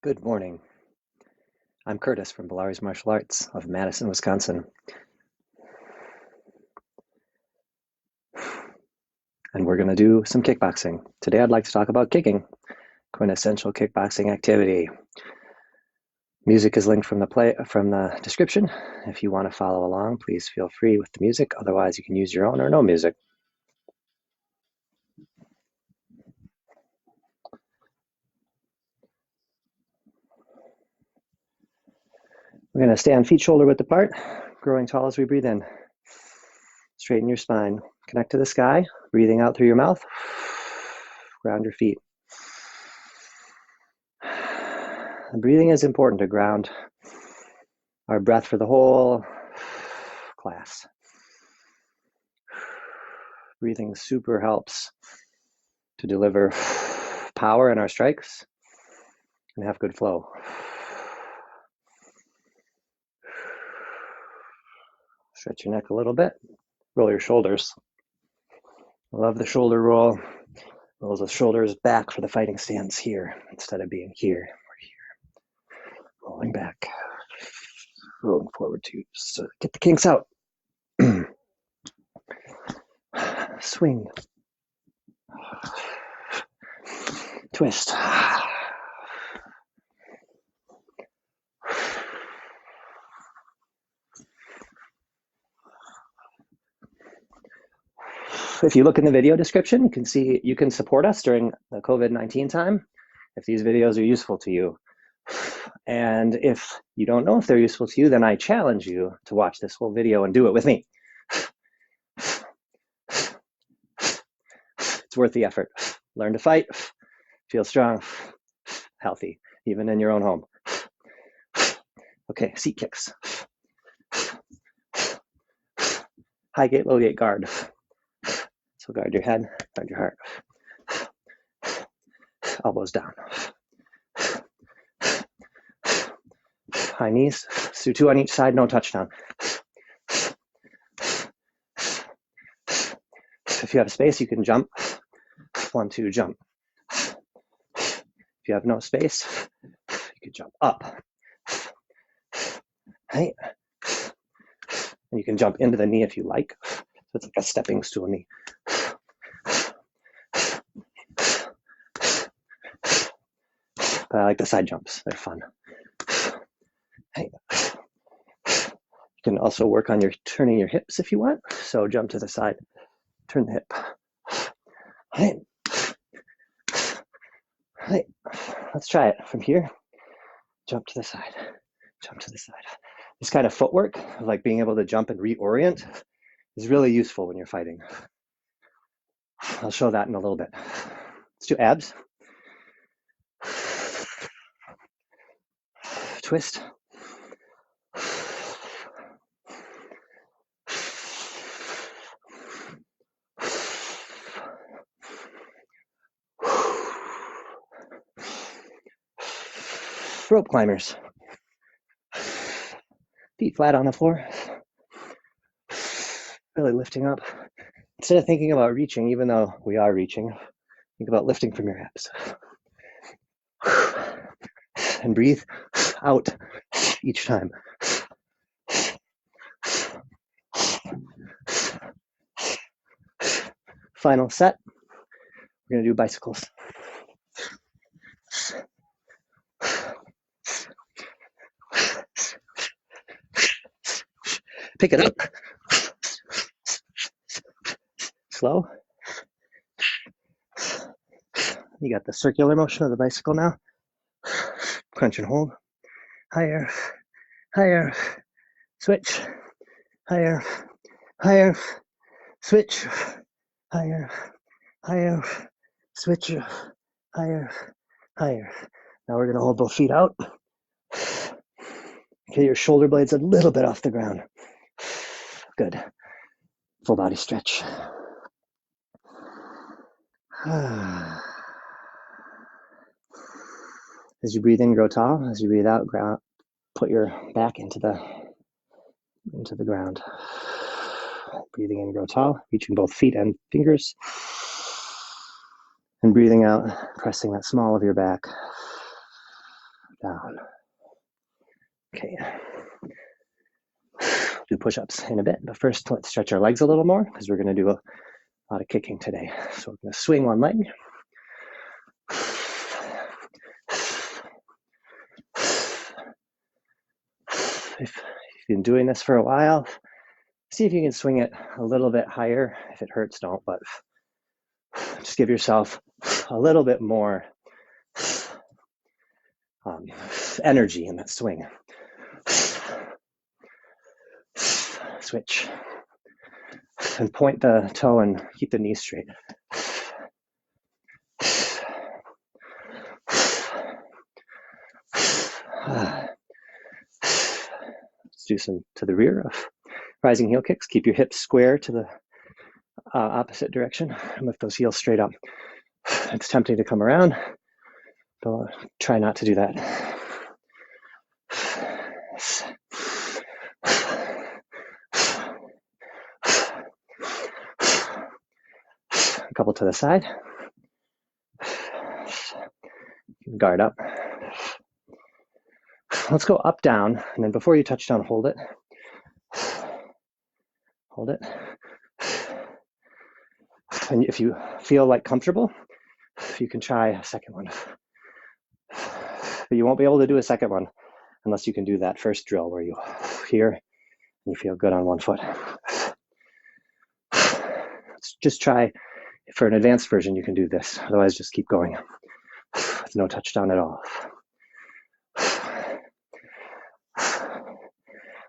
Good morning. I'm Curtis from Villari's Martial Arts of Madison, Wisconsin. And we're going to do some kickboxing. Today I'd like to talk about kicking, quintessential kickboxing activity. Music is linked from the description. If you want to follow along, please feel free with the music. Otherwise, you can use your own or no music. We're going to stand feet shoulder width apart, growing tall as we breathe in. Straighten your spine. Connect to the sky, breathing out through your mouth. Ground your feet. Breathing is important to ground our breath for the whole class. Breathing super helps to deliver power in our strikes and have good flow. Stretch your neck a little bit. Roll your shoulders. I love the shoulder roll. Roll the shoulders back for the fighting stance here instead of being here or here. Rolling back. Rolling forward too. So get the kinks out. Swing. Twist. If you look in the video description, you can see you can support us during the COVID-19 time if these videos are useful to you. And if you don't know if they're useful to you, then I challenge you to watch this whole video and do it with me. It's worth the effort. Learn to fight, feel strong, healthy, even in your own home. Okay, seat kicks. High gate, low gate guard. So guard your head, guard your heart. Elbows down. High knees. So two on each side, no touchdown. If you have space, you can jump. 1, 2, jump. If you have no space, you can jump up. Right? And you can jump into the knee if you like. So it's like a stepping stool knee. But I like the side jumps. They're fun. Right. You can also work on your turning your hips if you want. So jump to the side, turn the hip. Right. Right. Let's try it from here. Jump to the side, jump to the side. This kind of footwork, like being able to jump and reorient, is really useful when you're fighting. I'll show that in a little bit. Let's do abs. Twist. Rope climbers. Feet flat on the floor. Really lifting up. Instead of thinking about reaching, even though we are reaching, think about lifting from your abs. And breathe out each time. Final set. We're going to do bicycles. Pick it up. Slow. You got the circular motion of the bicycle now. Crunch and hold. Higher, higher, switch. Higher, higher, switch. Higher, higher, switch. Higher, higher. Now we're going to hold both feet out. Get your shoulder blades a little bit off the ground. Good. Full body stretch. As you breathe in, grow tall. As you breathe out, put your back into the ground. Breathing in, grow tall, reaching both feet and fingers. And breathing out, pressing that small of your back Okay. Do push-ups in a bit, but first let's stretch our legs a little more because we're going to do a lot of kicking today. So we're going to swing one leg. If you've been doing this for a while, see if you can swing it a little bit higher. If it hurts, don't, but just give yourself a little bit more energy in that swing. Switch. And point the toe and keep the knee straight. Let's do some to the rear of rising heel kicks. Keep your hips square to the opposite direction and lift those heels straight up. It's tempting to come around, but try not to do that. A couple to the side. Guard up. Let's go up, down, and then before you touch down, hold it. Hold it. And if you feel like comfortable, you can try a second one. But you won't be able to do a second one unless you can do that first drill where you here and you feel good on one foot. Let's just try. For an advanced version, you can do this. Otherwise, just keep going with no touchdown at all.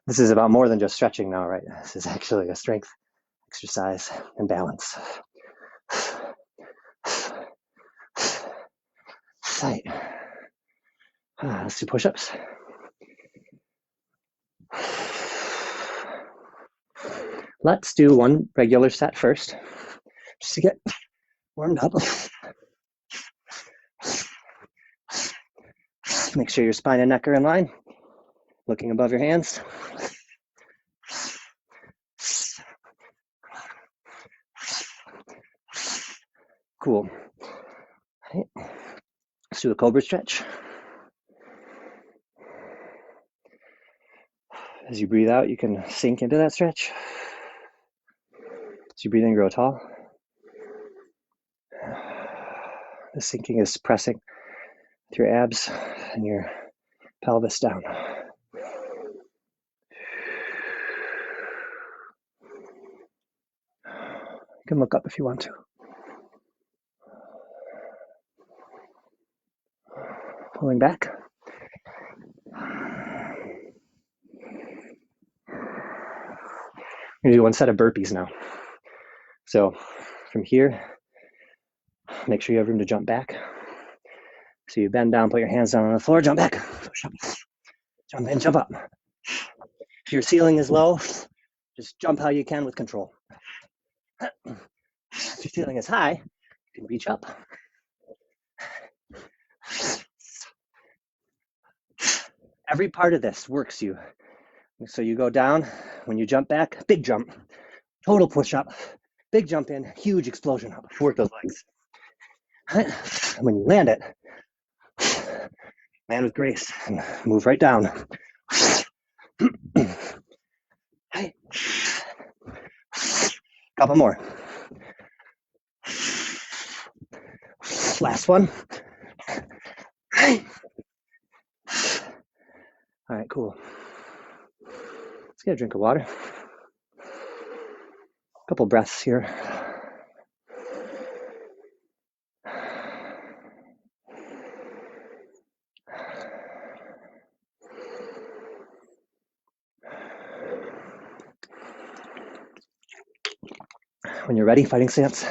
This is about more than just stretching now, right? This is actually a strength exercise and balance. Tight. Let's do push-ups. Let's do one regular set first, just to get warmed up. Make sure your spine and neck are in line, looking above your hands. Cool. Okay. Let's do a cobra stretch. As you breathe out, you can sink into that stretch. As you breathe in, grow tall. The sinking is pressing with your abs and your pelvis down. You can look up if you want to. Pulling back. We're going to do one set of burpees now. So from here, make sure you have room to jump back. So you bend down, put your hands down on the floor, jump back, push up, jump in, jump up. If your ceiling is low, just jump how you can with control. If your ceiling is high, you can reach up. Every part of this works you. So you go down, when you jump back, big jump, total push up, big jump in, huge explosion up. Work those legs. And when you land it, land with grace and move right down. Couple more. Last one. All right, cool. Let's get a drink of water. A couple breaths here. When you're ready, fighting stance.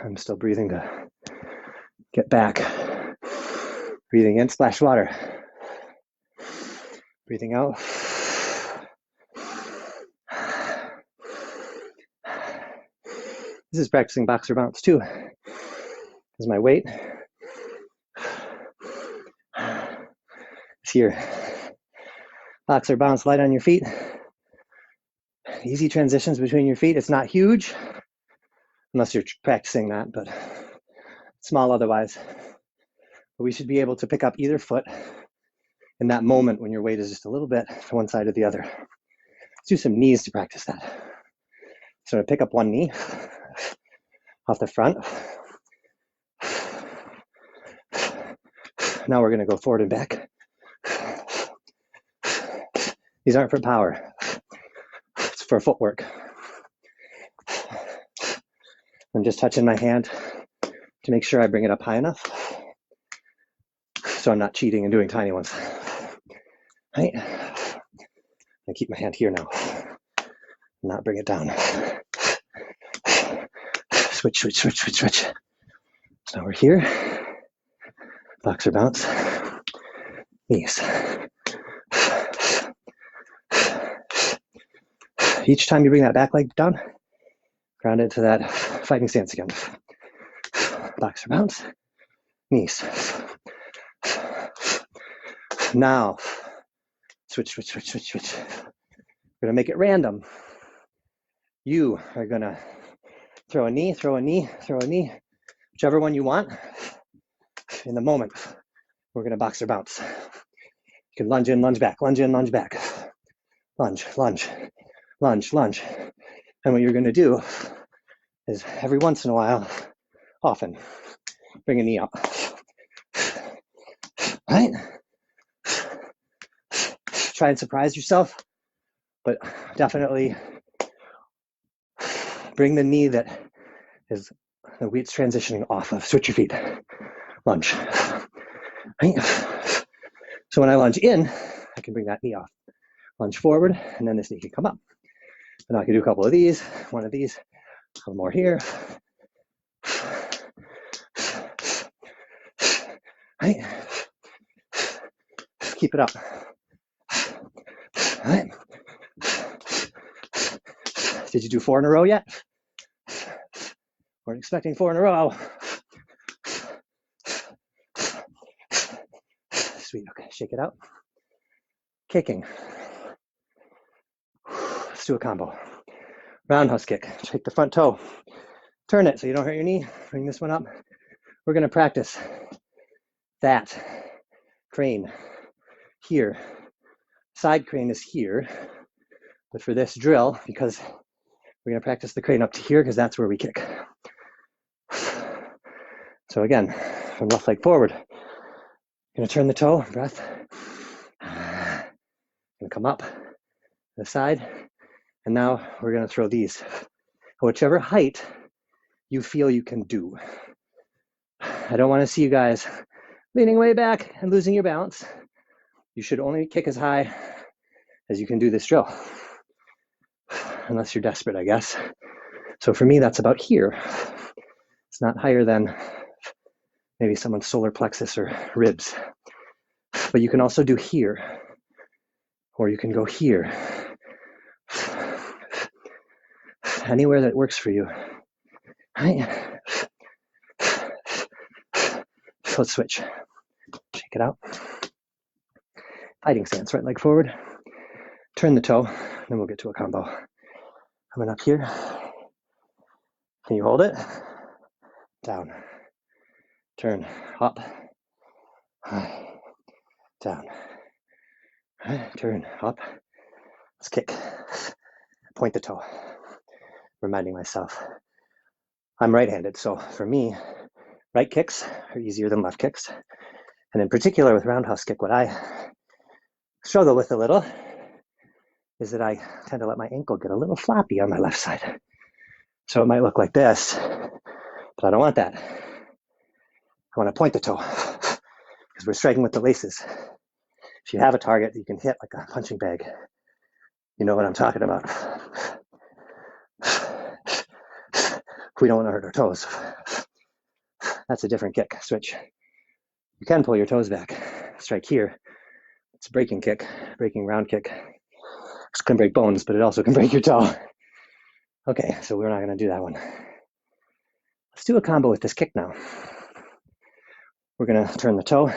I'm still breathing to get back. Breathing in, splash water. Breathing out. This is practicing boxer bounce too. This is my weight. It's here. Boxer bounce light on your feet. Easy transitions between your feet. It's not huge, unless you're practicing that, but small otherwise. But we should be able to pick up either foot in that moment when your weight is just a little bit to one side or the other. Let's do some knees to practice that. So I'm gonna pick up one knee off the front. Now we're gonna go forward and back. These aren't for power, it's for footwork. I'm just touching my hand to make sure I bring it up high enough so I'm not cheating and doing tiny ones. Right? I keep my hand here now, not bring it down. Switch, switch, switch, switch, switch. So now we're here. Boxer bounce. Knees. Each time you bring that back leg down, ground it to that fighting stance again. Boxer bounce. Knees. Now, switch, switch, switch, switch, switch. We're gonna make it random. You are gonna throw a knee, throw a knee, throw a knee, whichever one you want. In the moment, we're gonna boxer bounce. You can lunge in, lunge back, lunge in, lunge back. Lunge, lunge, lunge, lunge. And what you're gonna do is every once in a while, often, bring a knee up. Right? Try and surprise yourself, but definitely bring the knee that is the weight's transitioning off of. Switch your feet. Lunge. Right? So when I lunge in, I can bring that knee off. Lunge forward, and then this knee can come up. And I can do a couple of these, one of these, a couple more here. Right? Keep it up. Right? Did you do 4 in a row yet? We're expecting 4 in a row. Sweet, okay, shake it out. Kicking. Let's do a combo. Roundhouse kick, take the front toe. Turn it so you don't hurt your knee. Bring this one up. We're gonna practice that. Crane, here. Side crane is here. But for this drill, because we're gonna practice the crane up to here because that's where we kick. So again, from left leg forward, gonna turn the toe, breath. Gonna come up, the side, and now we're gonna throw these. Whichever height you feel you can do. I don't wanna see you guys leaning way back and losing your balance. You should only kick as high as you can do this drill. Unless you're desperate, I guess. So for me, that's about here. It's not higher than maybe someone's solar plexus or ribs. But you can also do here, or you can go here. Anywhere that works for you. Right? Let's switch. Shake it out. Fighting stance, right leg forward. Turn the toe, then we'll get to a combo. Coming up here. Can you hold it? Down. Turn, up. Down. Turn, up. Let's kick. Point the toe. Reminding myself. I'm right-handed, so for me, right kicks are easier than left kicks. And in particular with roundhouse kick, what I struggle with a little is that I tend to let my ankle get a little floppy on my left side. So it might look like this, but I don't want that. I want to point the toe because we're striking with the laces. If you have a target that you can hit like a punching bag, you know what I'm talking about. We don't want to hurt our toes. That's a different kick. Switch. You can pull your toes back. Strike here. It's a breaking kick, breaking round kick. It can break bones, but it also can break your toe. Okay, so we're not going to do that one. Let's do a combo with this kick now. We're going to turn the toe.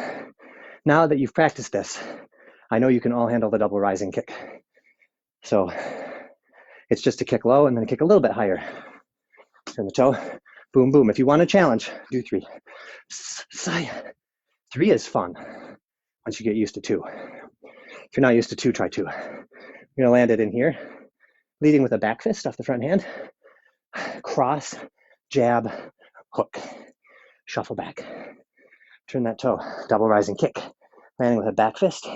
Now that you've practiced this, I know you can all handle the double rising kick. So it's just to kick low and then kick a little bit higher. Turn the toe, Boom, boom. If you want a challenge, do 3. Sai. 3 is fun once you get used to 2. If you're not used to 2, try 2. You're gonna land it in here, leading with a back fist off the front hand. Cross, jab, hook, shuffle back. Turn that toe, double rising kick. Landing with a back fist,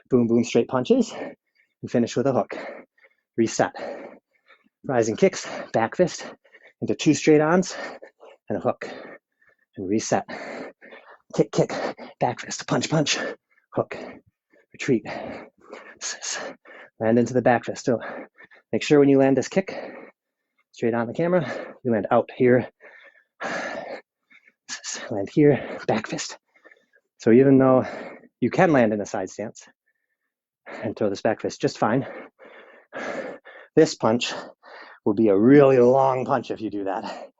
boom, boom, straight punches, and finish with a hook. Reset. Rising kicks, back fist, into 2 straight ons, and a hook. And reset. Kick, kick, back fist, punch, punch, hook. Retreat. Land into the back fist. So make sure when you land this kick, straight on the camera, you land out here. Land here, back fist. So even though you can land in a side stance and throw this back fist just fine, this punch will be a really long punch if you do that.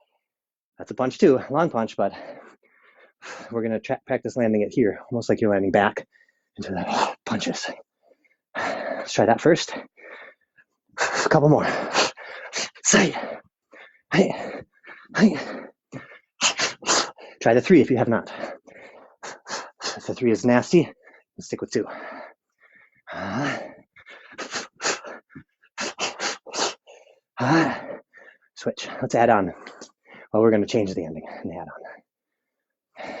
That's a punch too, long punch, but we're gonna practice landing it here, almost like you're landing back into the punches. Let's try that first. A couple more. Say, hey, hey. Try the 3 if you have not. If the 3 is nasty, stick with 2. Switch. Let's add on. Well, we're going to change the ending and add on.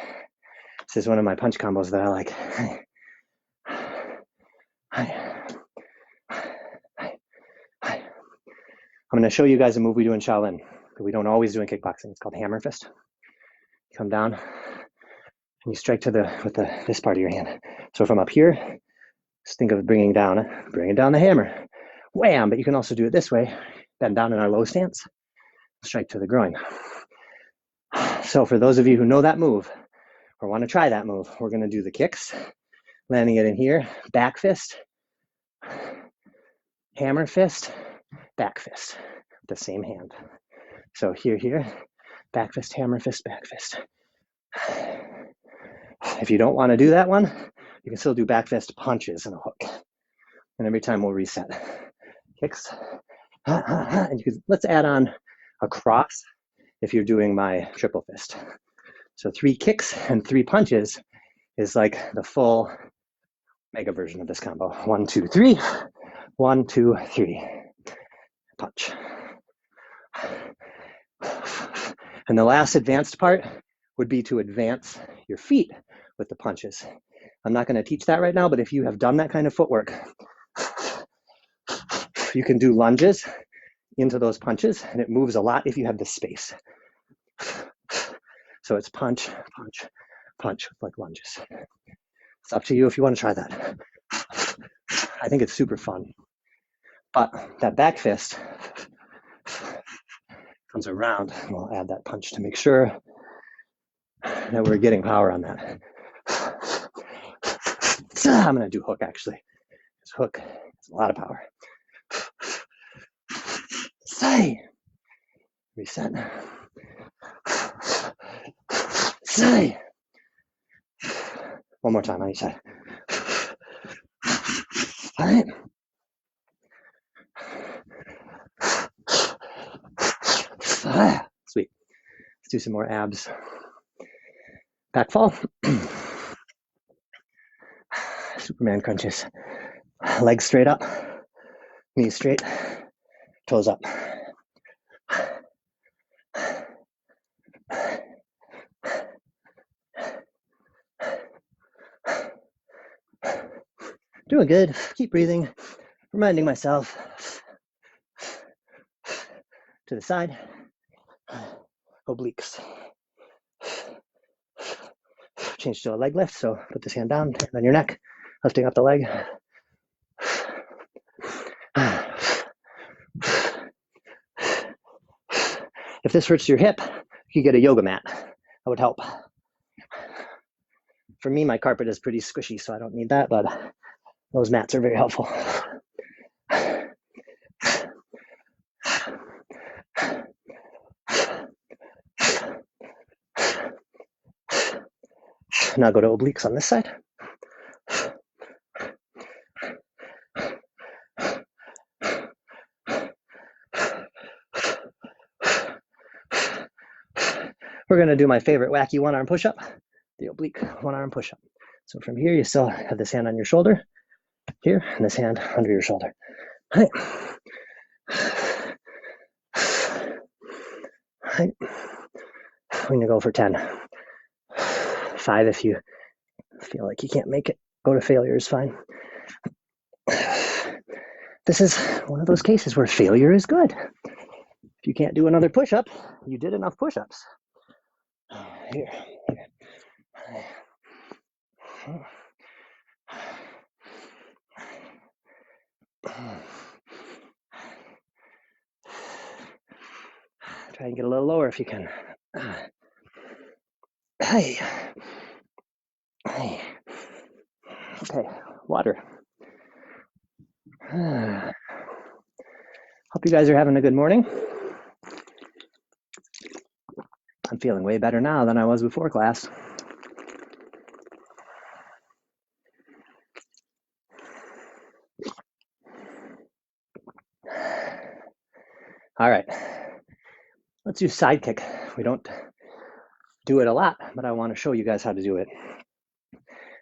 This is one of my punch combos that I like. I'm going to show you guys a move we do in Shaolin that we don't always do in kickboxing. It's called hammer fist. You come down and you strike to this part of your hand. So from up here, just think of bringing down the hammer. Wham! But you can also do it this way. Bend down in our low stance. Strike to the groin. So for those of you who know that move or want to try that move, we're going to do the kicks, landing it in here, back fist, hammer fist, back fist, the same hand. So here, back fist, hammer fist, back fist. If you don't want to do that one, you can still do back fist punches and a hook. And every time we'll reset. Kicks. And let's add on a cross if you're doing my triple fist. So 3 kicks and 3 punches is like the full mega version of this combo. 1, 2, 3. 1, 2, 3. Punch. And the last advanced part would be to advance your feet with the punches. I'm not going to teach that right now, but if you have done that kind of footwork, you can do lunges into those punches, and it moves a lot if you have the space. So it's punch, punch, punch, like lunges. It's up to you if you want to try that. I think it's super fun. But that back fist comes around, and we'll add that punch to make sure that we're getting power on that. I'm going to do hook, actually. This hook has a lot of power. Say. Reset. Say. One more time on each side. All right. Sweet. Let's do some more abs. Back fall. Superman crunches. Legs straight up. Knees straight. Toes up. Doing good. Keep breathing. Reminding myself to the side. Obliques. Change to a leg lift. So put this hand down, hand on your neck, lifting up the leg. If this hurts your hip, you get a yoga mat. That would help. For me, my carpet is pretty squishy, so I don't need that, but those mats are very helpful. Now go to obliques on this side. We're going to do my favorite wacky one-arm push-up, the oblique one-arm push-up. So from here, you still have this hand on your shoulder, here, and this hand under your shoulder. Right. Right. We're going to go for 10. 5 if you feel like you can't make it. Go to failure is fine. This is one of those cases where failure is good. If you can't do another push-up, you did enough push-ups. Here. Try and get a little lower if you can. Hey. Hey. Okay, water. Hope you guys are having a good morning. I'm feeling way better now than I was before class. All right, let's do side kick. We don't do it a lot, but I want to show you guys how to do it.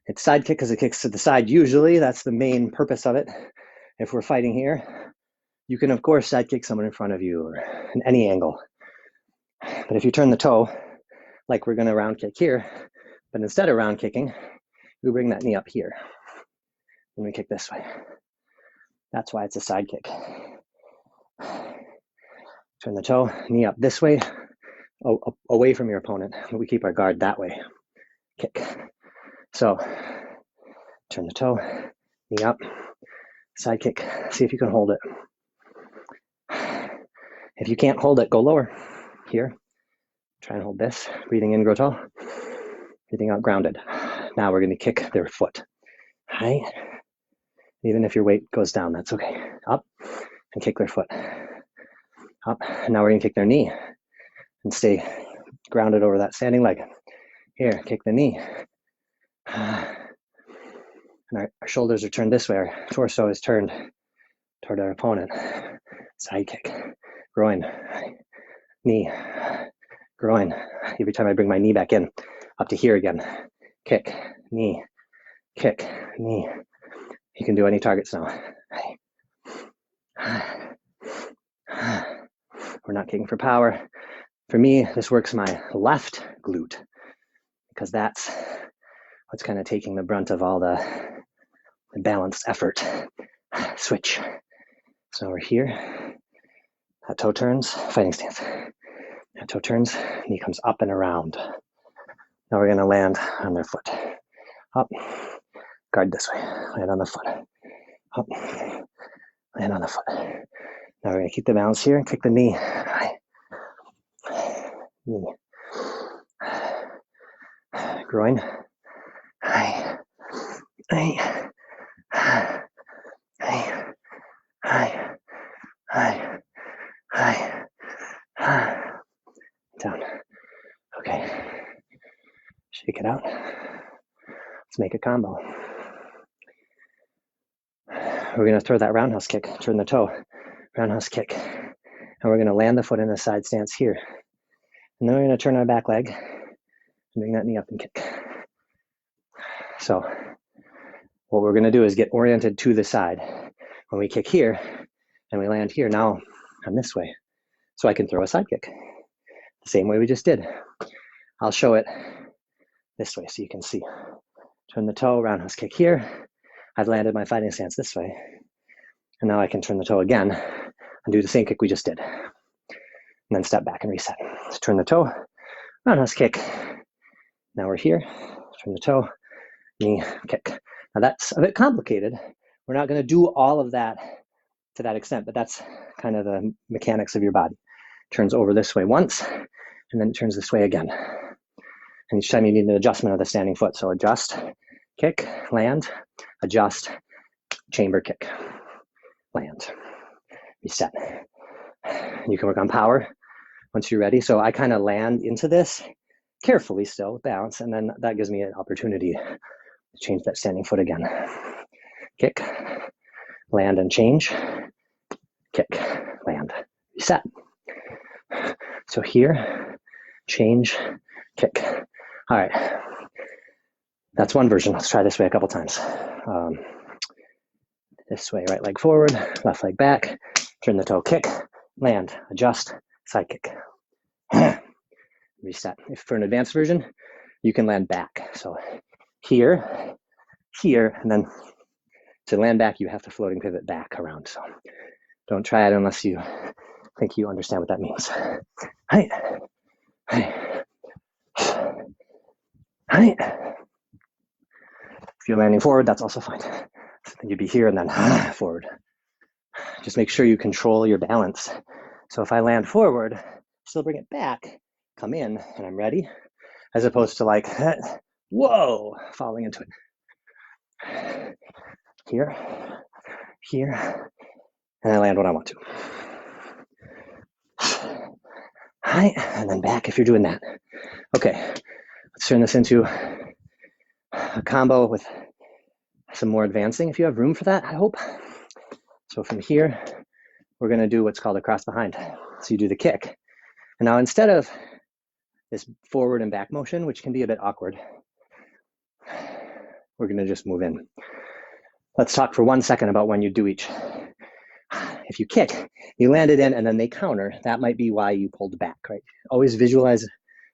It's side kick because it kicks to the side usually. That's the main purpose of it. If we're fighting here, you can of course side kick someone in front of you or in any angle. But if you turn the toe, like we're going to round kick here, but instead of round kicking, we bring that knee up here and we kick this way. That's why it's a side kick. Turn the toe, knee up this way, away from your opponent. We keep our guard that way. Kick. So, turn the toe, knee up, side kick. See if you can hold it. If you can't hold it, go lower. Here. Try and hold this. Breathing in, grow tall. Breathing out, grounded. Now we're going to kick their foot. Right? Even if your weight goes down, that's okay. Up and kick their foot. Up. And now we're going to kick their knee and stay grounded over that standing leg. Here, kick the knee. And our shoulders are turned this way. Our torso is turned toward our opponent. Side kick. Groin. Knee. Groin. Every time I bring my knee back in, up to here again. Kick. Knee. Kick. Knee. You can do any targets now. We're not kicking for power. For me, this works my left glute because that's what's kind of taking the brunt of all the balanced effort. Switch. So we're here. That toe turns, fighting stance. That toe turns, knee comes up and around. Now we're going to land on their foot. Up. Guard this way. Land on the foot. Up. Land on the foot. Now we're going to keep the balance here and kick the knee. Knee. Groin. Down. Okay. Shake it out. Let's make a combo. We're going to throw that roundhouse kick, turn the toe, roundhouse kick. And we're going to land the foot in a side stance here. And then we're going to turn our back leg and bring that knee up and kick. So what we're going to do is get oriented to the side. When we kick here and we land here, now I'm this way. So I can throw a side kick the same way we just did. I'll show it this way so you can see. Turn the toe, roundhouse kick here. I've landed my fighting stance this way. And now I can turn the toe again and do the same kick we just did. And then step back and reset. So turn the toe, roundhouse kick. Now we're here. Turn the toe, knee, kick. Now that's a bit complicated. We're not going to do all of that to that extent, but that's kind of the mechanics of your body. Turns over this way once, and then it turns this way again. And each time you need an adjustment of the standing foot. So adjust, kick, land, adjust, chamber kick, land, reset. You can work on power once you're ready. So I kind of land into this carefully still with balance, and then that gives me an opportunity to change that standing foot again. Kick, land and change, kick, land, reset. So here, change, kick. All right, that's one version. Let's try this way a couple times. This way, right leg forward, left leg back, turn the toe, kick, land, adjust, side kick. Reset. If for an advanced version, you can land back. So here, and then to land back, you have to floating pivot back around. So don't try it unless you think you understand what that means. Hi, hi, hi. If you're landing forward, that's also fine. So then you'd be here and then forward. Just make sure you control your balance. So if I land forward, still bring it back, come in, and I'm ready, as opposed to like, whoa, falling into it. Here, here, and I land when I want to. Hi, and then back if you're doing that. Okay, let's turn this into a combo with some more advancing if you have room for that, I hope. So from here, we're gonna do what's called a cross behind. So you do the kick. And now instead of this forward and back motion, which can be a bit awkward, we're gonna just move in. Let's talk for 1 second about when you do each. If you kick, you land it in and then they counter, that might be why you pulled back, right? Always visualize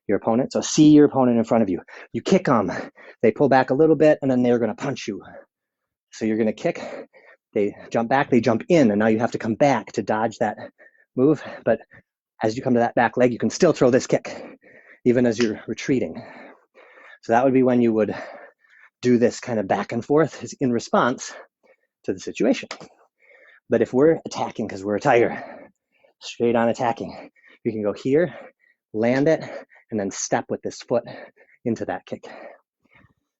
your opponent. So see your opponent in front of you. You kick them, they pull back a little bit and then they're gonna punch you. So you're gonna kick, they jump back, they jump in, and now you have to come back to dodge that move. But as you come to that back leg, you can still throw this kick, even as you're retreating. So that would be when you would do this kind of back and forth in response to the situation. But if we're attacking because we're a tiger, straight on attacking, you can go here, land it, and then step with this foot into that kick.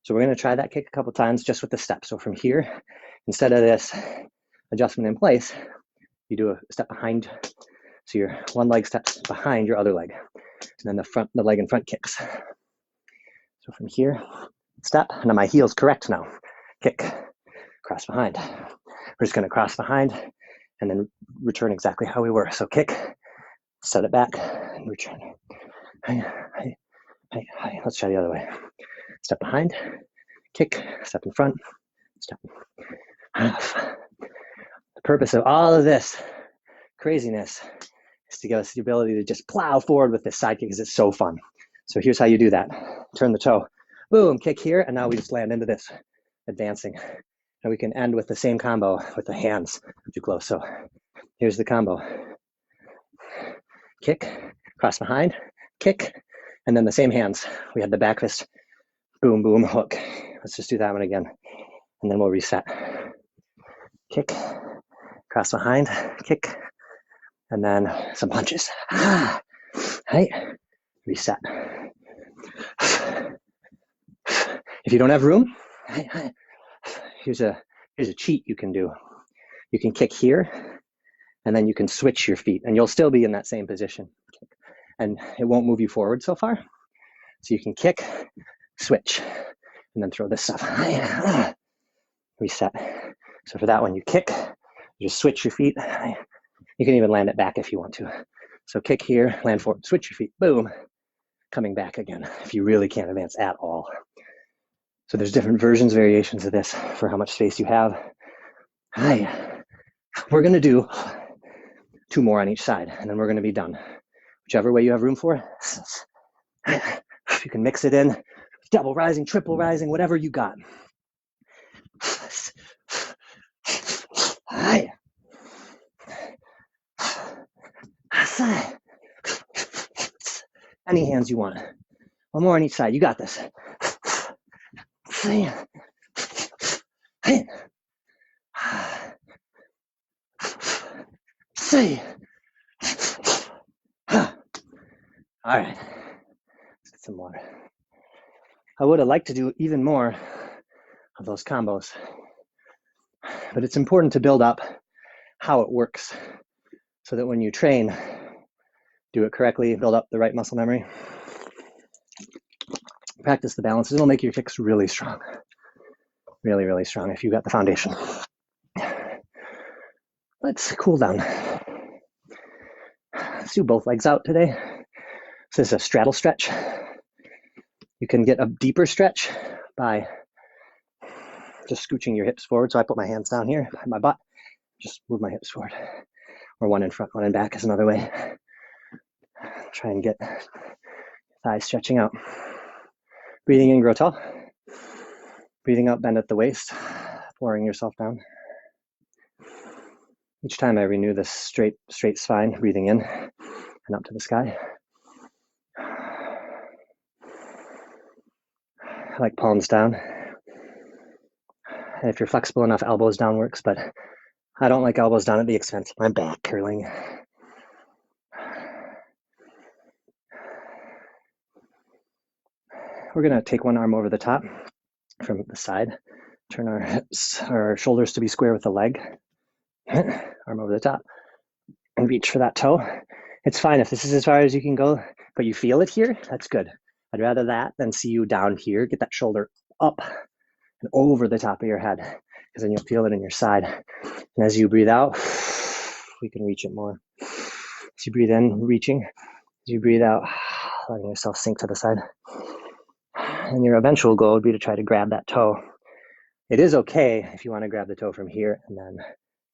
So we're gonna try that kick a couple times just with the step. So from here, instead of this adjustment in place, you do a step behind. So your one leg steps behind your other leg. And then the leg in front kicks. So from here, step, and then my heel's correct now. Kick, cross behind. We're just gonna cross behind and then return exactly how we were. So kick, set it back, and return. Hi. Let's try the other way. Step behind, kick, step in front, step. The purpose of all of this craziness is to give us the ability to just plow forward with this side kick because it's so fun. So here's how you do that. Turn the toe, boom, kick here, and now we just land into this, advancing. And we can end with the same combo with the hands too close. So here's the combo. Kick, cross behind, kick, and then the same hands. We had the back fist, boom, boom, hook. Let's just do that one again, and then we'll reset. Kick, cross behind, kick, and then some punches. Right, reset. If you don't have room, here's a cheat you can do. You can kick here, and then you can switch your feet, and you'll still be in that same position. And it won't move you forward so far. So you can kick, switch, and then throw this stuff. Reset. So for that one, you kick, you just switch your feet. You can even land it back if you want to. So kick here, land forward, switch your feet, boom, coming back again if you really can't advance at all. So there's different versions, variations of this for how much space you have. We're gonna do 2 more on each side, and then we're gonna be done. Whichever way you have room for. You can mix it in, double rising, triple rising, whatever you got. Any hands you want. 1 more on each side. You got this. All right. Let's get some water. I would have liked to do even more of those combos, but it's important to build up how it works so that when you train, do it correctly, build up the right muscle memory, practice the balances. It'll make your kicks really strong, really, really strong if you've got the foundation. Let's cool down. Let's do both legs out today. So this is a straddle stretch. You can get a deeper stretch by just scooching your hips forward. So I put my hands down here behind my butt, just move my hips forward. Or one in front, one in back is another way. Try and get thighs stretching out. Breathing in, grow tall. Breathing out, bend at the waist, lowering yourself down. Each time I renew this straight spine, breathing in and up to the sky. I like palms down. And if you're flexible enough, elbows down works, but I don't like elbows down at the expense of my back curling. We're gonna take one arm over the top from the side, turn our hips, our shoulders to be square with the leg, arm over the top, and reach for that toe. It's fine if this is as far as you can go, but you feel it here, that's good. I'd rather that than see you down here. Get that shoulder up and over the top of your head, because then you'll feel it in your side. And as you breathe out, we can reach it more. As you breathe in, reaching. As you breathe out, letting yourself sink to the side. And your eventual goal would be to try to grab that toe. It is okay if you want to grab the toe from here and then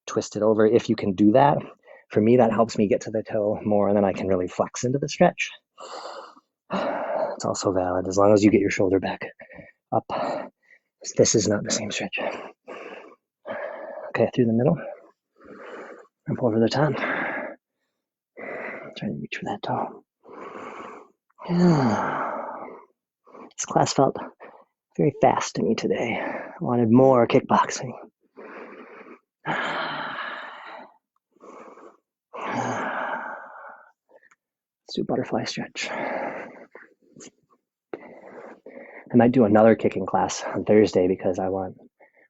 twist it over. If you can do that, for me, that helps me get to the toe more, and then I can really flex into the stretch. It's also valid as long as you get your shoulder back up. This is not the same stretch. Okay, through the middle. Up over the top. Trying to reach for that toe. Yeah. This class felt very fast to me today. I wanted more kickboxing. Let's do butterfly stretch. I might do another kicking class on Thursday because I want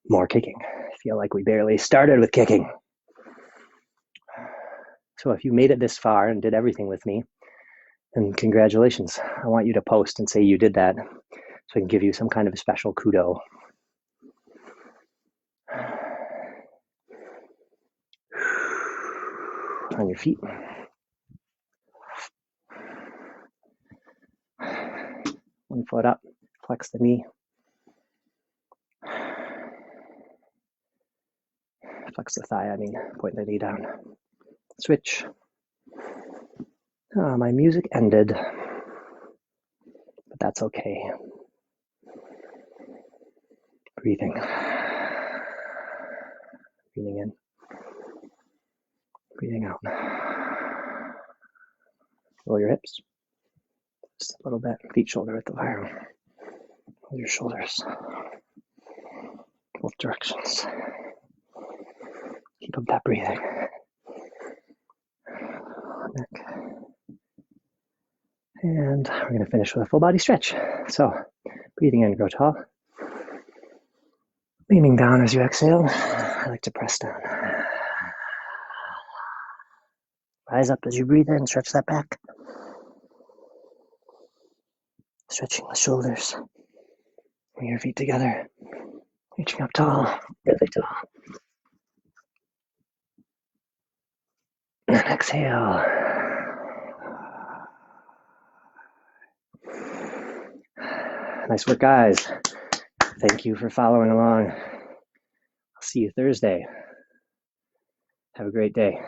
more kicking. I feel like we barely started with kicking. So if you made it this far and did everything with me, then congratulations. I want you to post and say you did that so I can give you some kind of special kudo. On your feet. One foot up, flex the knee. Flex the thigh, point the knee down. Switch. My music ended, but that's okay. Breathing. Breathing in. Breathing out. Roll your hips. Just a little bit. Feet shoulder width apart. Roll your shoulders. Both directions. Keep up that breathing. Neck. And we're going to finish with a full body stretch. So, breathing in, grow tall. Leaning down as you exhale. I like to press down. Rise up as you breathe in, stretch that back. Stretching the shoulders. Bring your feet together. Reaching up tall, really tall. And exhale. Nice work, guys. Thank you for following along. I'll see you Thursday. Have a great day.